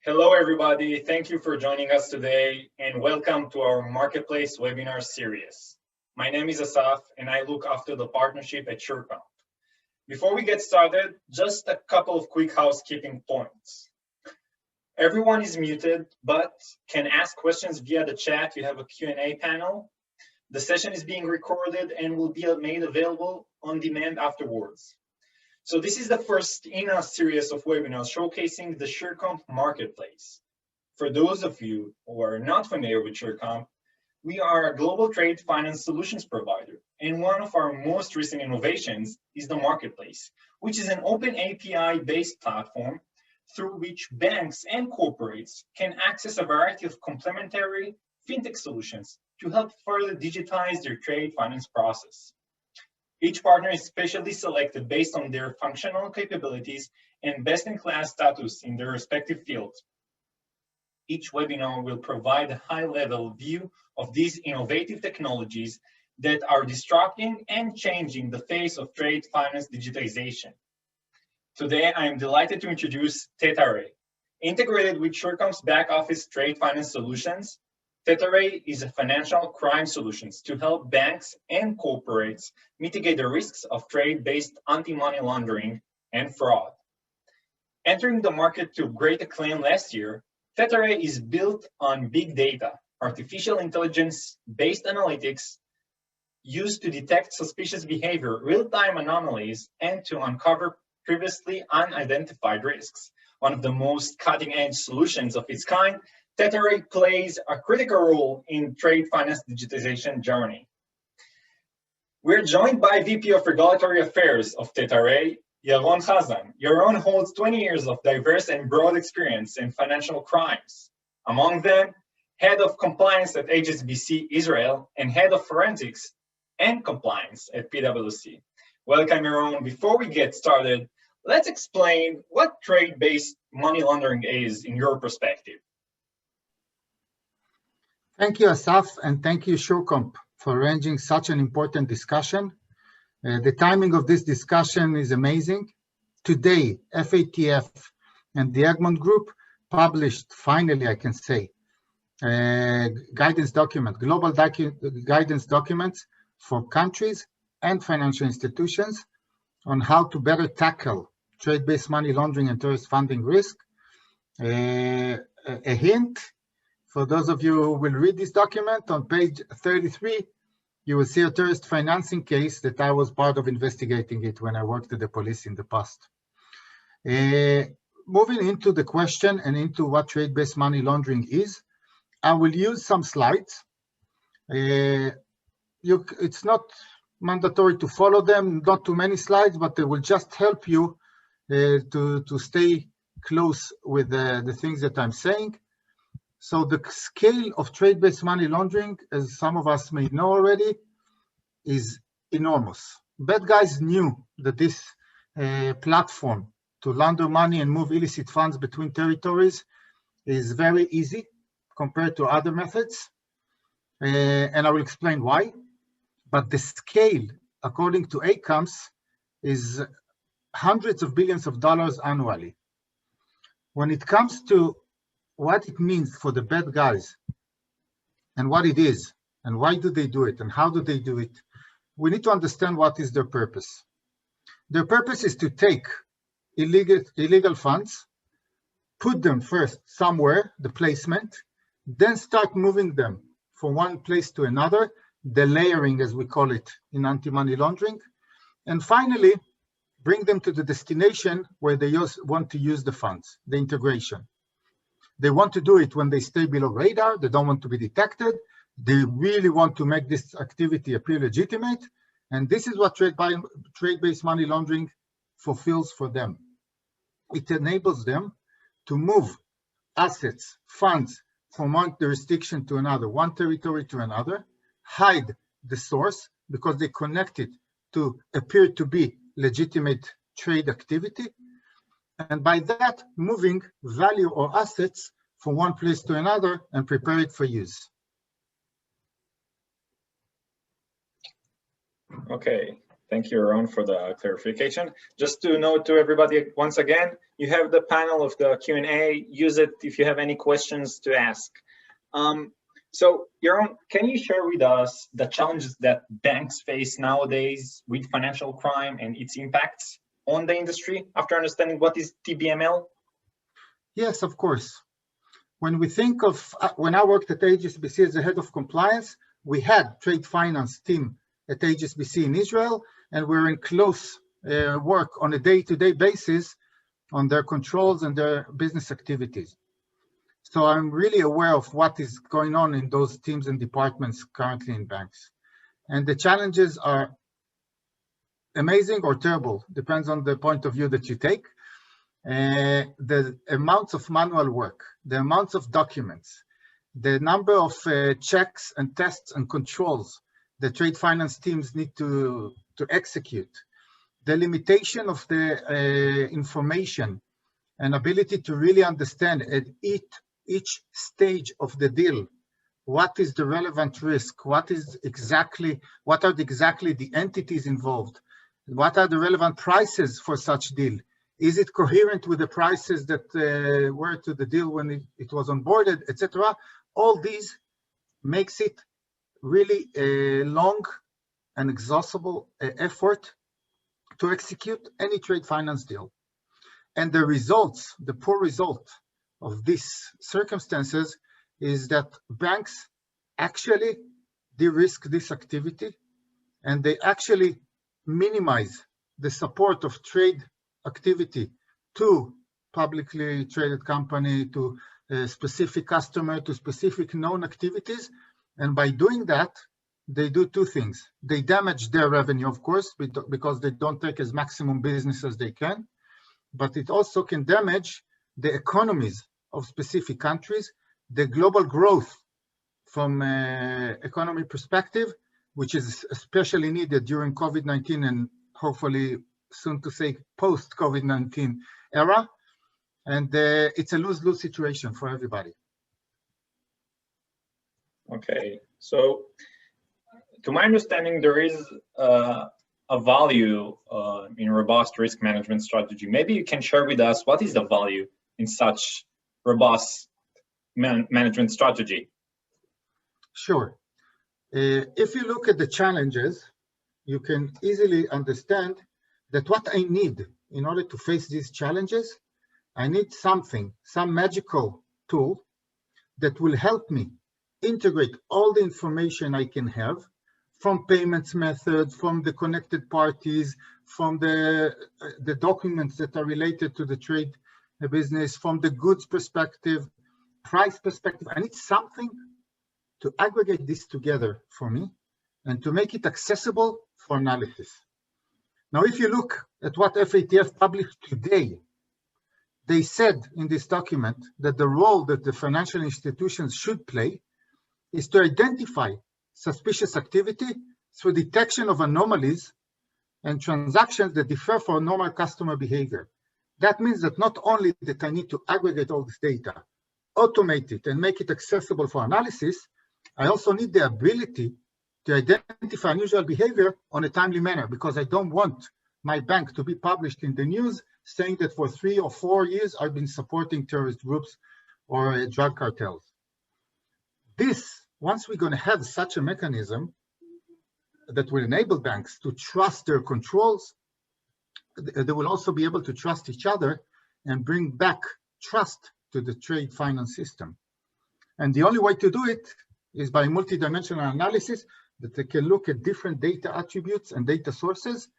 Hello, everybody. Thank you for joining us today and welcome to our Marketplace webinar series. My name is Asaf and I look after the partnership at SureComp. Before we get started, just a couple of quick housekeeping points. Everyone is muted, but can ask questions via the chat. We have a Q&A panel. The session is being recorded and will be made available on demand afterwards. So this is the first in a series of webinars showcasing the SureComp Marketplace. For those of you who are not familiar with SureComp, we are a global trade finance solutions provider. And one of our most recent innovations is the Marketplace, which is an open API-based platform through which banks and corporates can access a variety of complementary fintech solutions to help further digitize their trade finance process. Each partner is specially selected based on their functional capabilities and best-in-class status in their respective fields. Each webinar will provide a high-level view of these innovative technologies that are disrupting and changing the face of trade finance digitization. Today, I am delighted to introduce ThetaRay. Integrated with SureComp's back-office trade finance solutions, ThetaRay is a financial crime solutions to help banks and corporates mitigate the risks of trade-based anti-money laundering and fraud. Entering the market to great acclaim last year, ThetaRay is built on big data, artificial intelligence-based analytics used to detect suspicious behavior, real-time anomalies, and to uncover previously unidentified risks. One of the most cutting-edge solutions of its kind, ThetaRay plays a critical role in trade finance digitization journey. We're joined by VP of Regulatory Affairs of ThetaRay, Yaron Chazan. Yaron holds 20 years of diverse and broad experience in financial crimes. Among them, Head of Compliance at HSBC Israel and Head of Forensics and Compliance at PwC. Welcome, Yaron. Before we get started, let's explain what trade-based money laundering is in your perspective. Thank you, Asaf, and thank you, SureComp, for arranging such an important discussion. The timing of this discussion is amazing. Today, FATF and the Egmont Group published, finally, I can say, guidance document, global guidance documents for countries and financial institutions on how to better tackle trade-based money laundering and terrorist funding risk. A hint, for those of you who will read this document, on page 33, you will see a terrorist financing case that I was part of investigating it when I worked at the police in the past. Moving into the question and into what trade-based money laundering is, I will use some slides. It's not mandatory to follow them, not too many slides, but they will just help you to stay close with the things that I'm saying. So the scale of trade-based money laundering, as some of us may know already, is enormous. Bad guys knew that this platform to launder money and move illicit funds between territories is very easy compared to other methods. And I will explain why. But the scale, according to ACAMS, is hundreds of billions of dollars annually. When it comes to what it means for the bad guys and what it is and why do they do it and how do they do it, we need to understand what is their purpose. Their purpose is to take illegal funds, put them first somewhere, the placement, then start moving them from one place to another, the layering as we call it in anti-money laundering, and finally bring them to the destination where they want to use the funds, the integration. They want to do it when they stay below radar. They don't want to be detected. They really want to make this activity appear legitimate. And this is what trade-based money laundering fulfills for them. It enables them to move assets, funds from one jurisdiction to another, one territory to another, hide the source because they connect it to appear to be legitimate trade activity, and by that, moving value or assets from one place to another and prepare it for use. Okay, Thank you, Aaron, for the clarification. Just to note to everybody, once again, you have the panel of the Q&A. Use it if you have any questions to ask. So, Yaron, can you share with us the challenges that banks face nowadays with financial crime and its impacts on the industry after understanding what is TBML? Yes, of course. When we think of, when I worked at HSBC as the head of compliance, we had trade finance team at HSBC in Israel, and we're in close work on a day-to-day basis on their controls and their business activities. So I'm really aware of what is going on in those teams and departments currently in banks. And the challenges are amazing or terrible, depends on the point of view that you take. The amounts of manual work, the amounts of documents, the number of checks and tests and controls the trade finance teams need to execute, the limitation of the information and ability to really understand at each stage of the deal, what is the relevant risk, what are exactly the entities involved, what are the relevant prices for such deal, is it coherent with the prices that were to the deal when it was onboarded, etc. All these makes it really a long and exhaustible effort to execute any trade finance deal. And the results, the poor result of these circumstances is that banks actually de-risk this activity, and they actually minimize the support of trade activity to publicly traded company, to a specific customer, to specific known activities. And by doing that, they do two things. They damage their revenue, of course, because they don't take as maximum business as they can, but it also can damage the economies of specific countries, the global growth from an economy perspective, which is especially needed during COVID-19 and hopefully soon to say post-COVID-19 era. And it's a lose-lose situation for everybody. Okay, so to my understanding, there is a value in robust risk management strategy. Maybe you can share with us what is the value in such robust management strategy? Sure. If you look at the challenges, you can easily understand that what I need in order to face these challenges, I need some magical tool that will help me integrate all the information I can have from payments methods, from the connected parties, from the documents that are related to the trade business, from the goods perspective, price perspective. I need something to aggregate this together for me and to make it accessible for analysis. Now, if you look at what FATF published today, they said in this document that the role that the financial institutions should play is to identify suspicious activity through detection of anomalies and transactions that differ from normal customer behavior. That means that not only that I need to aggregate all this data, automate it, and make it accessible for analysis, I also need the ability to identify unusual behavior on a timely manner, because I don't want my bank to be published in the news saying that for 3 or 4 years I've been supporting terrorist groups or drug cartels. Once we're going to have such a mechanism that will enable banks to trust their controls, they will also be able to trust each other and bring back trust to the trade finance system. And the only way to do it is by multidimensional analysis that they can look at different data attributes and data sources,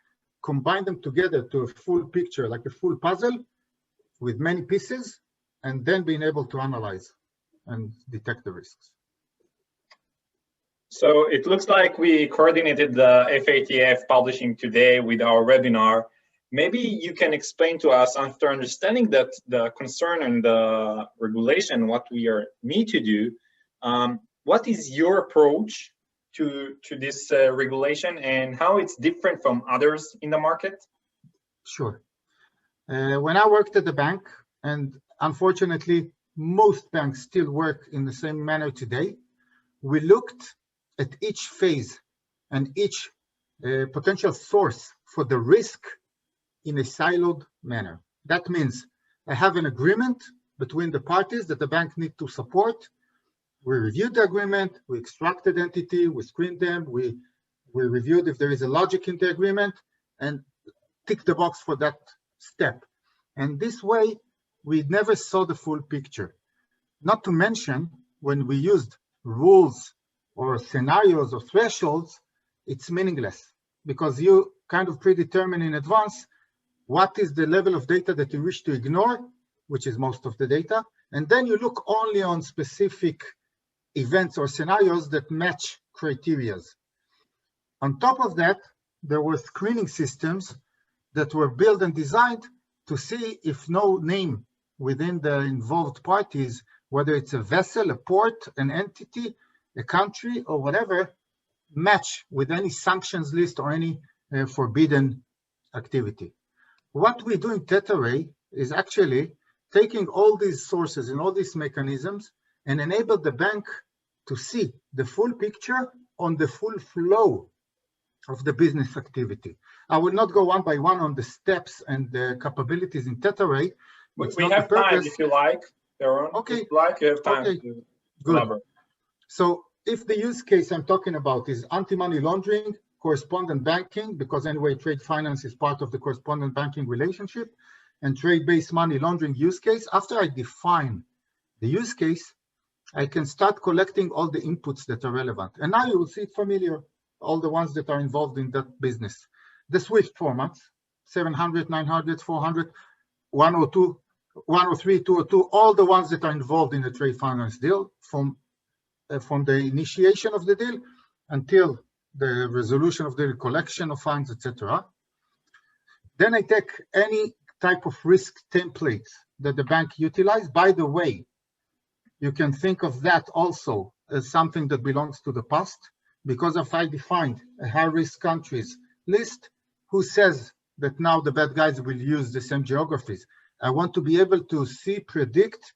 combine them together to a full picture, like a full puzzle with many pieces, and then being able to analyze and detect the risks. So it looks like we coordinated the FATF publishing today with our webinar. Maybe you can explain to us, after understanding that the concern and the regulation, what we need to do, what is your approach to this regulation and how it's different from others in the market? Sure. When I worked at the bank, and unfortunately, most banks still work in the same manner today, we looked at each phase and each potential source for the risk in a siloed manner. That means I have an agreement between the parties that the bank needs to support. We reviewed the agreement, we extracted entity, we screened them, we reviewed if there is a logic in the agreement, and tick the box for that step. And this way, we never saw the full picture. Not to mention, when we used rules or scenarios or thresholds, it's meaningless because you kind of predetermine in advance what is the level of data that you wish to ignore, which is most of the data, and then you look only on specific events or scenarios that match criteria. On top of that, there were screening systems that were built and designed to see if no name within the involved parties, whether it's a vessel, a port, an entity, a country, or whatever, match with any sanctions list or any forbidden activity. What we do in Tetarray is actually taking all these sources and all these mechanisms and enable the bank to see the full picture on the full flow of the business activity. I will not go one by one on the steps and the capabilities in Tetarray. We have time if you like, Yaron. Okay. If you like, you have time to elaborate. So if the use case I'm talking about is anti-money laundering, correspondent banking, because anyway, trade finance is part of the correspondent banking relationship, and trade-based money laundering use case, after I define the use case, I can start collecting all the inputs that are relevant. And now you will see it familiar, all the ones that are involved in that business. The SWIFT formats, 700, 900, 400, 102, 103, 202, all the ones that are involved in the trade finance deal from the initiation of the deal until the resolution of the collection of funds, etc. Then I take any type of risk templates that the bank utilized. By the way, you can think of that also as something that belongs to the past, because if I defined a high-risk countries list, who says that now the bad guys will use the same geographies? I want to be able to see, predict,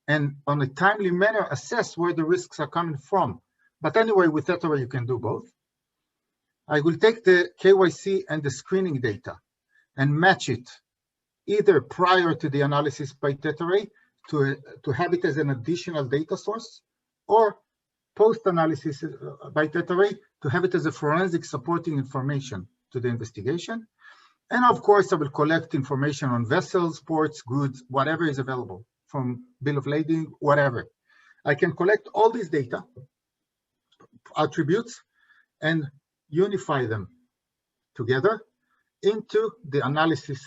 and on a timely manner assess where the risks are coming from. But anyway, with Tetarray, you can do both. I will take the KYC and the screening data and match it either prior to the analysis by Tetarray to have it as an additional data source, or post-analysis by Tetarray to have it as a forensic supporting information to the investigation. And of course, I will collect information on vessels, ports, goods, whatever is available, from bill of lading, whatever. I can collect all these data, attributes, and unify them together into the analysis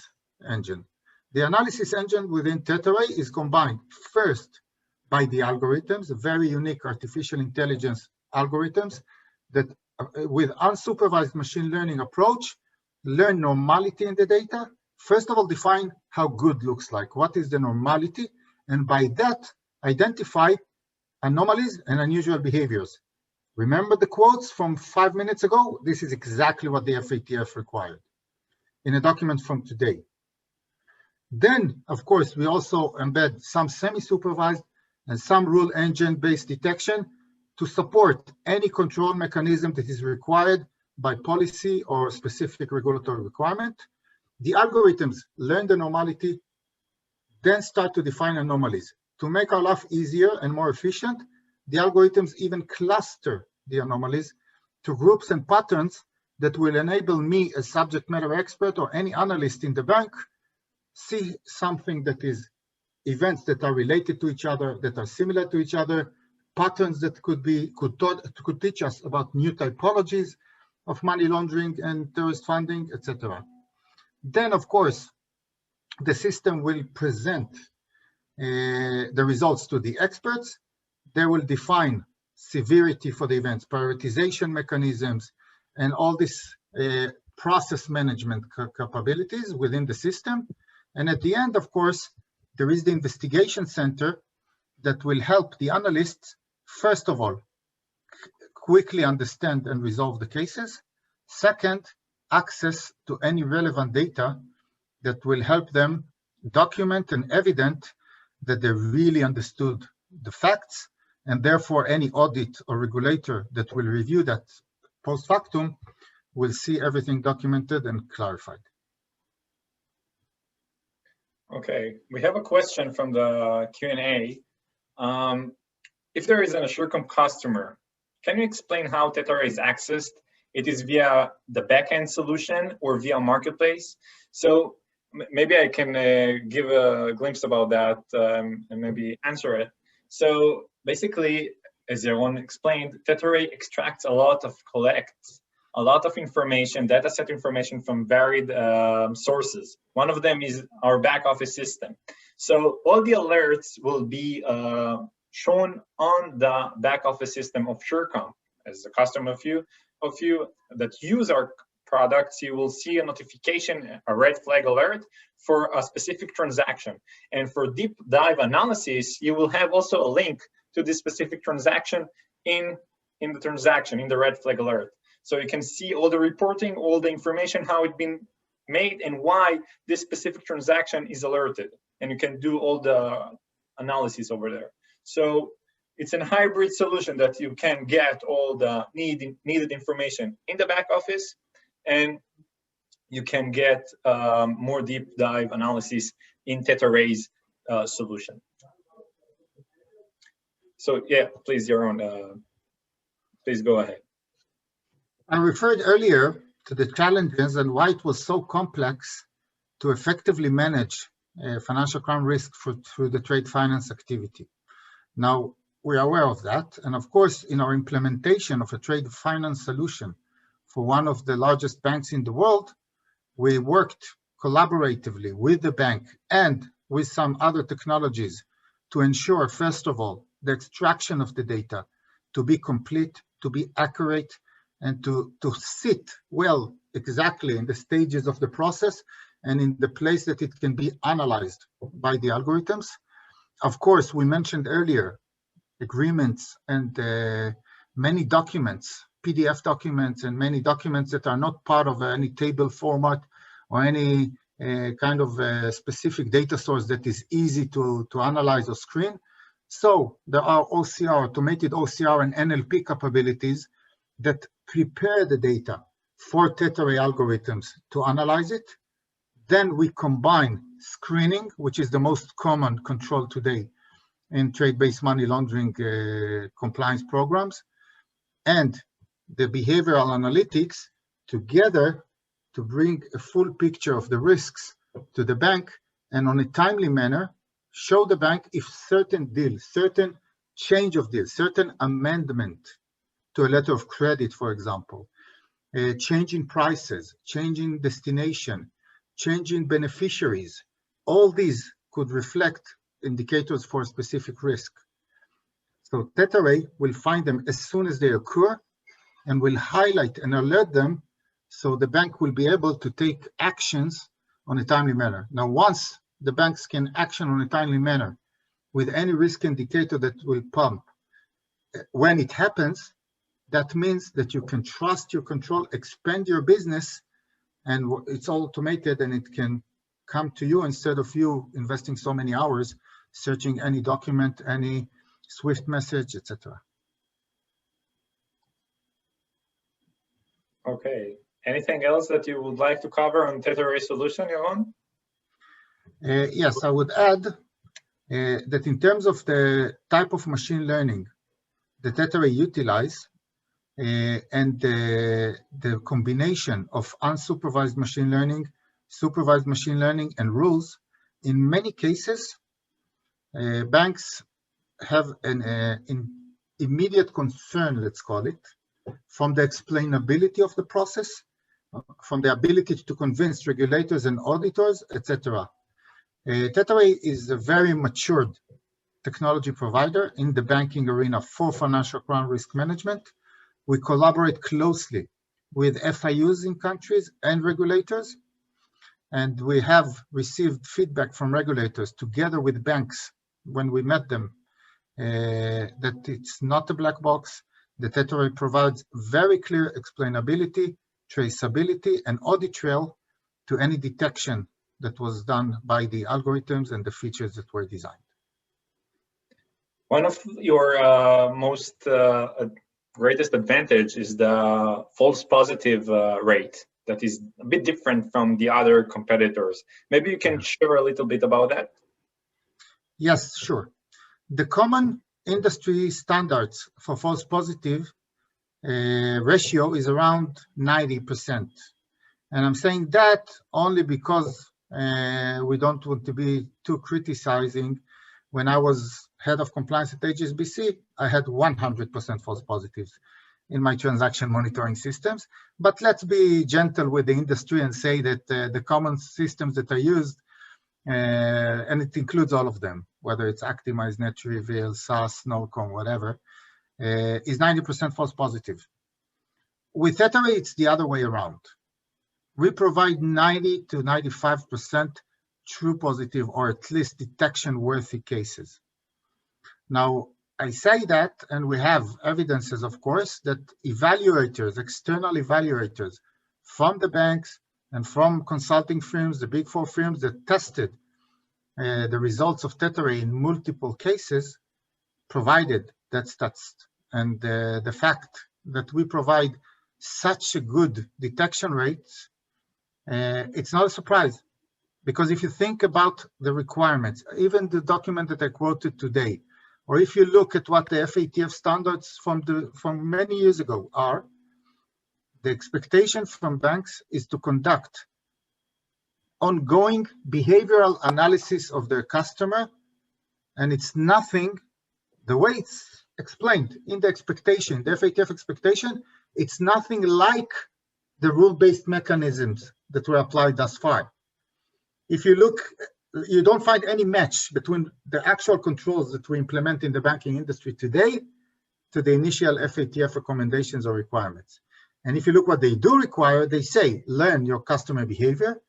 engine. The analysis engine within Tetarray is combined first by the algorithms, very unique artificial intelligence algorithms that with unsupervised machine learning approach, learn normality in the data. First of all, define how good looks like, what is the normality, and by that, identify anomalies and unusual behaviors. Remember the quotes from 5 minutes ago? This is exactly what the FATF required in a document from today. Then, of course, we also embed some semi-supervised and some rule engine-based detection to support any control mechanism that is required by policy or specific regulatory requirement. The algorithms learn the normality, then start to define anomalies. To make our life easier and more efficient, the algorithms even cluster the anomalies to groups and patterns that will enable me as subject matter expert or any analyst in the bank see something that is events that are related to each other, that are similar to each other, patterns that could teach us about new typologies of money laundering and terrorist funding, etc. Then, of course, the system will present the results to the experts. They will define severity for the events, prioritization mechanisms, and all these process management capabilities within the system. And at the end, of course, there is the investigation center that will help the analysts, first of all, quickly understand and resolve the cases. Second, access to any relevant data that will help them document and evidence that they really understood the facts, and therefore any audit or regulator that will review that post factum will see everything documented and clarified. Okay, we have a question from the Q&A. If there is an AssureComp customer, can you explain how Tetra is accessed? It is via the backend solution or via marketplace? So maybe I can give a glimpse about that and maybe answer it. So basically, as Yaron explained, Tetra extracts collects a lot of information, data set information from varied sources. One of them is our back office system. So all the alerts will be shown on the back office system of SureComp. As a customer of you that use our products, you will see a notification, a red flag alert for a specific transaction. And for deep dive analysis, you will have also a link to this specific transaction in the red flag alert. So you can see all the reporting, all the information, how it's been made and why this specific transaction is alerted. And you can do all the analysis over there. So it's a hybrid solution that you can get all the needed information in the back office, and you can get more deep dive analysis in Tetraray's solution. So yeah, please, Yaron, please go ahead. I referred earlier to the challenges and why it was so complex to effectively manage financial crime risk through the trade finance activity. Now, we are aware of that. And of course, in our implementation of a trade finance solution for one of the largest banks in the world, we worked collaboratively with the bank and with some other technologies to ensure, first of all, the extraction of the data to be complete, to be accurate, and to sit well exactly in the stages of the process and in the place that it can be analyzed by the algorithms. Of course, we mentioned earlier agreements and many documents, PDF documents and many documents that are not part of any table format or any kind of specific data source that is easy to analyze or screen. So there are OCR, automated OCR and NLP capabilities that prepare the data for Tetra algorithms to analyze it. Then we combine screening, which is the most common control today in trade-based money laundering compliance programs, and the behavioral analytics together to bring a full picture of the risks to the bank, and on a timely manner, show the bank if certain deal, certain change of deal, certain amendment to a letter of credit, for example, changing prices, changing destination, changing beneficiaries, all these could reflect indicators for a specific risk. So Tetra will find them as soon as they occur and will highlight and alert them so the bank will be able to take actions on a timely manner. Now, once the banks can action on a timely manner with any risk indicator that will pump, when it happens, that means that you can trust your control, expand your business, and it's all automated and it can come to you instead of you investing so many hours searching any document, any Swift message, etc. Okay. Anything else that you would like to cover on Tetra solution, Yaron? Yes, I would add that in terms of the type of machine learning that Tetra utilize and the combination of unsupervised machine learning, supervised machine learning, and rules, in many cases, banks have an immediate concern, let's call it, from the explainability of the process, from the ability to convince regulators and auditors, etc. Tetra is a very matured technology provider in the banking arena for financial crime risk management. We collaborate closely with FIUs in countries and regulators, and we have received feedback from regulators together with banks when we met them that it's not a black box. The Tetra provides very clear explainability, traceability, and audit trail to any detection that was done by the algorithms and the features that were designed. One of your most greatest advantage is the false positive rate that is a bit different from the other competitors. Maybe you can share a little bit about that? Yes, sure. The common industry standards for false positive ratio is around 90%. And I'm saying that only because we don't want to be too criticizing. When I was head of compliance at HSBC, I had 100% false positives in my transaction monitoring systems. But let's be gentle with the industry and say that the common systems that are used, and it includes all of them, whether it's Actimize, NetReveal, SAS, Snowcom, whatever, is 90% false positive. With Tether, it's the other way around. We provide 90 to 95% true positive, or at least detection-worthy cases. Now, I say that, and we have evidences, of course, that evaluators, external evaluators from the banks and from consulting firms, the big four firms that tested the results of Tether in multiple cases, provided that stats. And the fact that we provide such a good detection rates, it's not a surprise, because if you think about the requirements, even the document that I quoted today, or if you look at what the FATF standards from many years ago are, the expectation from banks is to conduct ongoing behavioral analysis of their customer, and it's nothing, the way it's explained in the expectation, the FATF expectation, it's nothing like the rule-based mechanisms that were applied thus far. If you look, you don't find any match between the actual controls that we implement in the banking industry today to the initial FATF recommendations or requirements. And if you look what they do require, they say, learn your customer behavior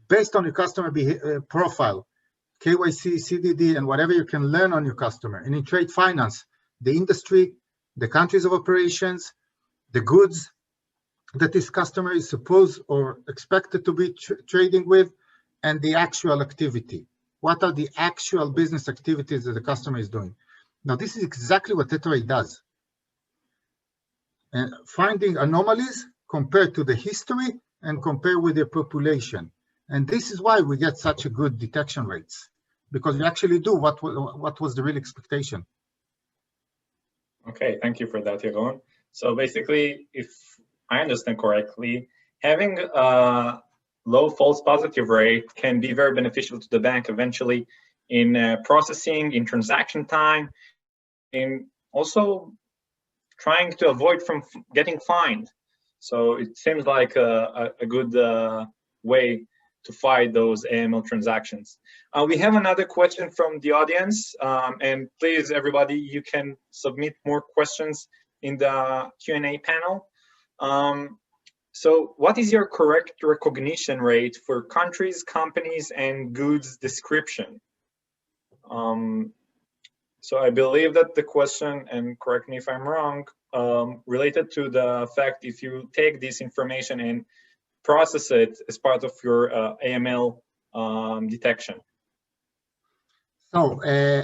based on your customer profile, KYC, CDD, and whatever you can learn on your customer. And in trade finance, the industry, the countries of operations, the goods that this customer is supposed or expected to be trading with, and the actual activity. What are the actual business activities that the customer is doing? Now, this is exactly what Tether does. And finding anomalies compared to the history and compare with the population. And this is why we get such a good detection rates, because we actually do what was the real expectation. Okay, thank you for that, Yaron. So basically, if I understand correctly, having a low false positive rate can be very beneficial to the bank eventually in processing, in transaction time, in also trying to avoid from getting fined. So it seems like a good way to fight those AML transactions. We have another question from the audience, and please, everybody, you can submit more questions in the Q&A panel. So what is your correct recognition rate for countries, companies, and goods description? So I believe that the question, and correct me if I'm wrong, related to the fact if you take this information and process it as part of your AML detection. So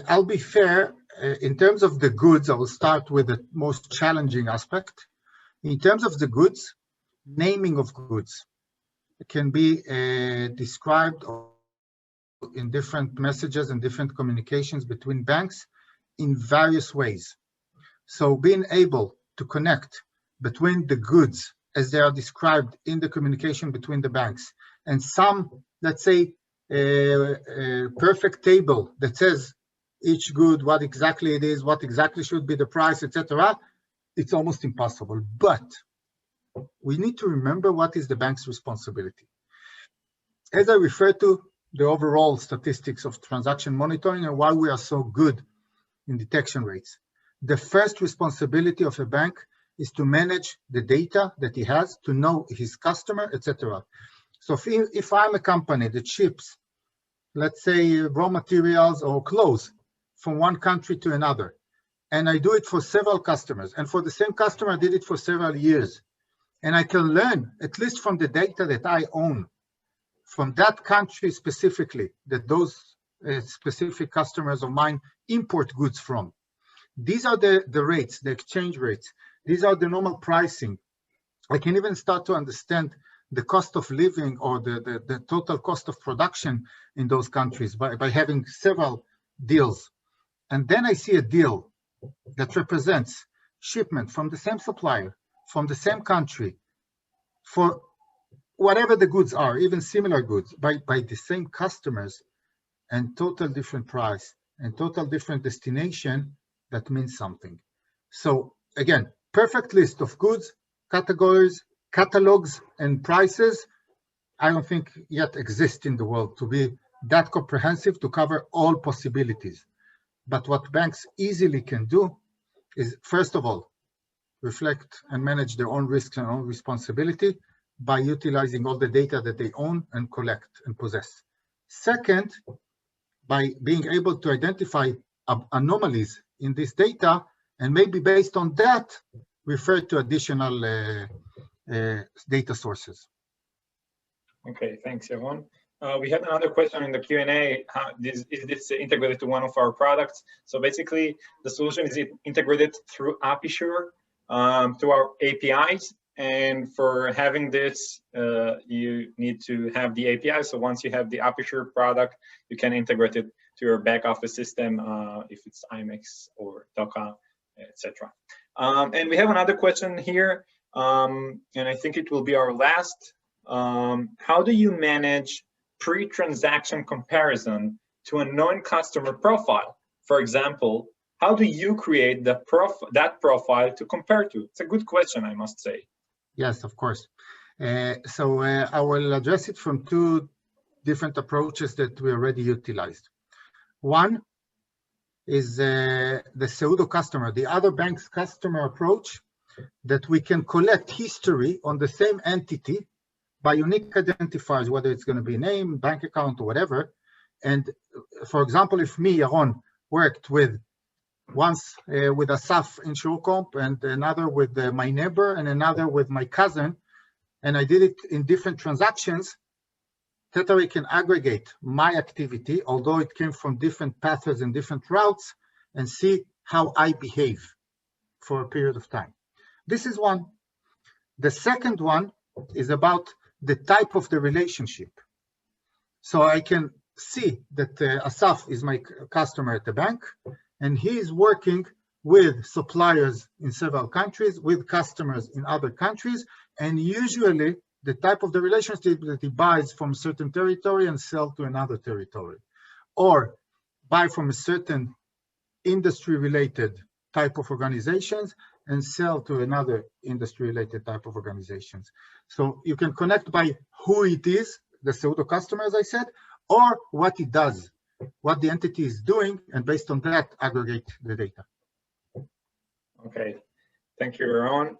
I'll be fair. In terms of the goods, I will start with the most challenging aspect. In terms of the goods, naming of goods can be described in different messages and different communications between banks in various ways. So being able to connect between the goods as they are described in the communication between the banks and some, let's say, perfect table that says each good, what exactly it is, what exactly should be the price, etc., it's almost impossible. But we need to remember what is the bank's responsibility. As I referred to the overall statistics of transaction monitoring and why we are so good in detection rates, the first responsibility of a bank is to manage the data that he has, to know his customer, etc. So if I'm a company that ships, let's say, raw materials or clothes from one country to another, and I do it for several customers, and for the same customer, I did it for several years, and I can learn, at least from the data that I own, from that country specifically, that those specific customers of mine import goods from. These are the rates, the exchange rates These are the normal pricing. I can even start to understand the cost of living or the total cost of production in those countries by having several deals. And then I see a deal that represents shipment from the same supplier, from the same country, for whatever the goods are, even similar goods, by the same customers, and total different price and total different destination. That means something. So again, perfect list of goods, categories, catalogs, and prices, I don't think yet exist in the world to be that comprehensive to cover all possibilities. But what banks easily can do is, first of all, reflect and manage their own risks and own responsibility by utilizing all the data that they own and collect and possess. Second, by being able to identify anomalies in this data, and maybe based on that, refer to additional data sources. Okay, thanks, Yaron. We have another question in the Q&A. Is this integrated to one of our products? So basically, the solution is integrated through Aperture, through our APIs. And for having this, you need to have the API. So once you have the Aperture product, you can integrate it to your back office system, if it's IMEX or Docker, etc. And we have another question here, and I think it will be our last. How do you manage pre-transaction comparison to a non-customer profile? For example, how do you create that profile to compare to? It's a good question, I must say. Yes, of course. So I will address it from two different approaches that we already utilized. One is the pseudo customer, the other bank's customer approach, that we can collect history on the same entity by unique identifiers, whether it's going to be name, bank account, or whatever. And for example, if me, Yaron, worked with once with Asaf in Shurcomp, and another with my neighbor, and another with my cousin, and I did it in different transactions, Tether can aggregate my activity, although it came from different paths and different routes, and see how I behave for a period of time. This is one. The second one is about the type of the relationship. So I can see that Asaf is my customer at the bank, and he is working with suppliers in several countries, with customers in other countries, and usually the type of the relationship that he buys from a certain territory and sell to another territory, or buy from a certain industry-related type of organizations and sell to another industry-related type of organizations. So you can connect by who it is, the pseudo customer, as I said, or what it does, what the entity is doing, and based on that, aggregate the data. Okay, thank you, Yaron.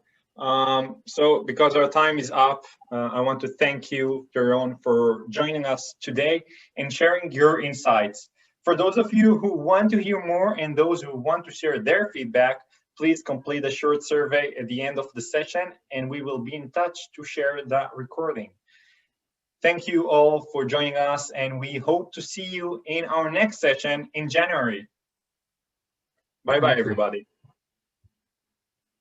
So because our time is up, I want to thank you, Yaron, for joining us today and sharing your insights. For those of you who want to hear more and those who want to share their feedback, please complete a short survey at the end of the session, and we will be in touch to share that recording. Thank you all for joining us, and we hope to see you in our next session in January. Bye-bye, everybody.